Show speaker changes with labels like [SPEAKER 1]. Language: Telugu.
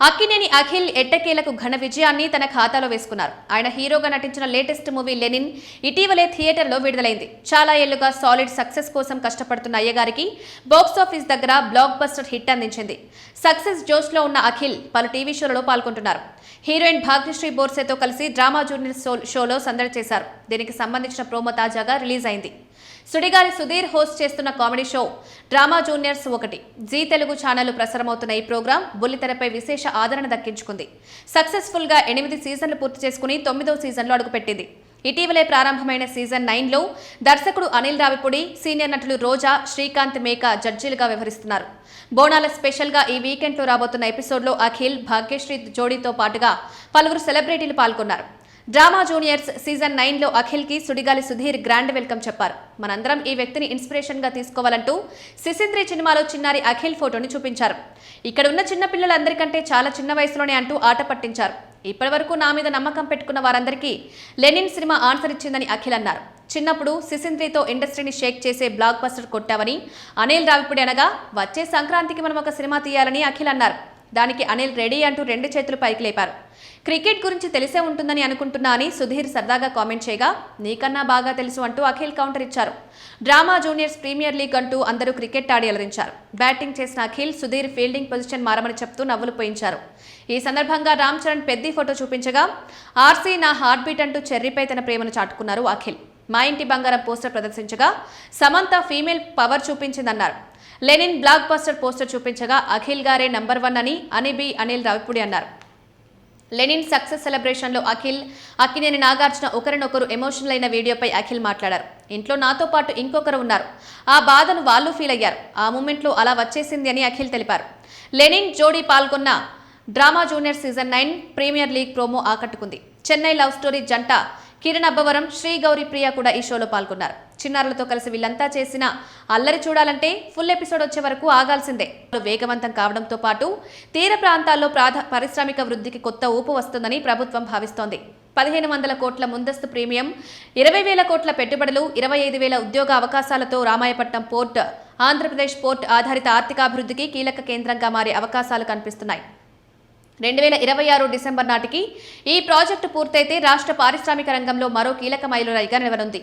[SPEAKER 1] అక్కినేని అఖిల్ ఎట్టకేలకు ఘన విజయాన్ని తన ఖాతాలో వేసుకున్నారు. ఆయన హీరోగా నటించిన లేటెస్ట్ మూవీ లెనిన్ ఇటీవలే థియేటర్లో విడుదలైంది. చాలా ఏళ్లుగా సాలిడ్ సక్సెస్ కోసం కష్టపడుతున్న అయ్యగారికి బాక్సాఫీస్ దగ్గర బ్లాక్ బస్టర్ హిట్ అందించింది. సక్సెస్ జోష్లో ఉన్న అఖిల్ పలు టీవీ షోలలో పాల్గొంటున్నారు. హీరోయిన్ భాగ్యశ్రీ బోర్సేతో కలిసి డ్రామా జూనియర్ షోలో సందడి చేశారు. దీనికి సంబంధించిన ప్రోమో తాజాగా రిలీజ్ అయింది. సుడిగాలి సుధీర్ హోస్ట్ చేస్తున్న comedy show drama juniors 1 Zee Telugu channel ప్రసారమవుతున్న ఈ ప్రోగ్రాం బుల్లితెరపై విశేష ఆదరణ దక్కించుకుంది. సక్సెస్ఫుల్ గా 8 సీజన్లు పూర్తి చేసుకుని 9వ సీజన్లో అడుగుపెట్టింది. ఇటీవలే ప్రారంభమైన సీజన్ 9లో దర్శకుడు అనిల్ రావిపూడి, సీనియర్ నటులు రోజా, శ్రీకాంత్ మేకా జడ్జీలుగా వ్యవహరిస్తున్నారు. బోనాల స్పెషల్ గా ఈ వీకెండ్ లో రాబోతున్న ఎపిసోడ్లో అఖిల్, భాగ్యశ్రీ జోడీతో పాటుగా పలువురు సెలబ్రిటీలు పాల్గొన్నారు. డ్రామా జూనియర్స్ సీజన్ 9లో అఖిల్ కి సుడిగాలి సుధీర్ గ్రాండ్ వెల్కమ్ చెప్పారు. మనందరం ఈ వ్యక్తిని ఇన్స్పిరేషన్ గా తీసుకోవాలంటూ సిసింద్రి సినిమాలో చిన్నారి అఖిల్ ఫోటోని చూపించారు. ఇక్కడ ఉన్న చిన్న పిల్లలందరికంటే చాలా చిన్న వయసులోనే అంటూ ఆట పట్టించారు. ఇప్పటివరకు నా మీద నమ్మకం పెట్టుకున్న వారందరికీ లెనిన్ సినిమా ఆన్సర్ ఇచ్చిందని అఖిల్ అన్నారు. చిన్నప్పుడు సిసింద్రితో ఇండస్ట్రీని షేక్ చేసే బ్లాక్ బస్టర్ కొట్టావని అనిల్ రావిపూడి అనగా, వచ్చే సంక్రాంతికి మనం ఒక సినిమా తీయాలని అఖిల్ అన్నారు. దానికి అనిల్ రెడీ అంటూ 2 చేతులు పైకి లేపారు. క్రికెట్ గురించి తెలిసే ఉంటుందని అనుకుంటున్నా అని సుధీర్ సరదాగా కామెంట్ చేయగా, నీకన్నా బాగా తెలుసు అంటూ అఖిల్ కౌంటర్ ఇచ్చారు. డ్రామా జూనియర్స్ ప్రీమియర్ లీగ్ అంటూ అందరూ క్రికెట్ ఆడి అలరించారు. బ్యాటింగ్ చేసిన అఖిల్, సుధీర్ ఫీల్డింగ్ పొజిషన్ మారమని చెప్తూ నవ్వులు పోయించారు. ఈ సందర్భంగా రామ్ చరణ్ పెద్ద ఫోటో చూపించగా, ఆర్సీ నా హార్ట్ బీట్ అంటూ చెర్రీపై తన ప్రేమను చాటుకున్నారు అఖిల్. మా ఇంటి బంగారం పోస్టర్ ప్రదర్శించగా సమంత ఫీమేల్ పవర్ చూపించిందన్నారు. లెనిన్ బ్లాక్ బస్టర్ పోస్టర్ చూపించగా అఖిల్ గారే నంబర్ 1 అని అనిబి అనిల్ రావిపూడి అన్నారు. లెనిన్ సక్సెస్ సెలబ్రేషన్లో అఖిల్, అక్కినేని నాగార్జున ఒకరినొకరు ఎమోషనల్ అయిన వీడియోపై అఖిల్ మాట్లాడారు. ఇంట్లో నాతో పాటు ఇంకొకరు ఉన్నారు, ఆ బాధను వాళ్ళు ఫీల్ అయ్యారు, ఆ మూమెంట్లో అలా వచ్చేసింది అని అఖిల్ తెలిపారు. లెనిన్ జోడీ పాల్గొన్న drama junior season 9 premier league promo ఆకట్టుకుంది. చెన్నై లవ్ స్టోరీ జంట కిరణ్ అబ్బవరం, శ్రీ గౌరీ ప్రియ కూడా ఈ షోలో పాల్గొన్నారు. చిన్నారులతో కలిసి వీళ్ళంతా చేసిన అల్లరి చూడాలంటే ఫుల్ ఎపిసోడ్ వచ్చే వరకు ఆగాల్సిందే. వేగవంతం కావడంతో పాటు తీర ప్రాంతాల్లో పారిశ్రామిక వృద్ధికి కొత్త ఊపు వస్తుందని ప్రభుత్వం భావిస్తోంది. 1500 కోట్ల ముందస్తు ప్రీమియం, 20,000 కోట్ల పెట్టుబడులు, 25,000 ఉద్యోగ అవకాశాలతో రామాయపట్నం పోర్ట్ ఆంధ్రప్రదేశ్ పోర్ట్ ఆధారిత ఆర్థికాభివృద్ధికి కీలక కేంద్రంగా మారే అవకాశాలు కనిపిస్తున్నాయి. 2026 డిసెంబర్ నాటికి ఈ ప్రాజెక్టు పూర్తయితే రాష్ట్ర పారిశ్రామిక రంగంలో మరో కీలక మైలురాయిగా నిలవనుంది.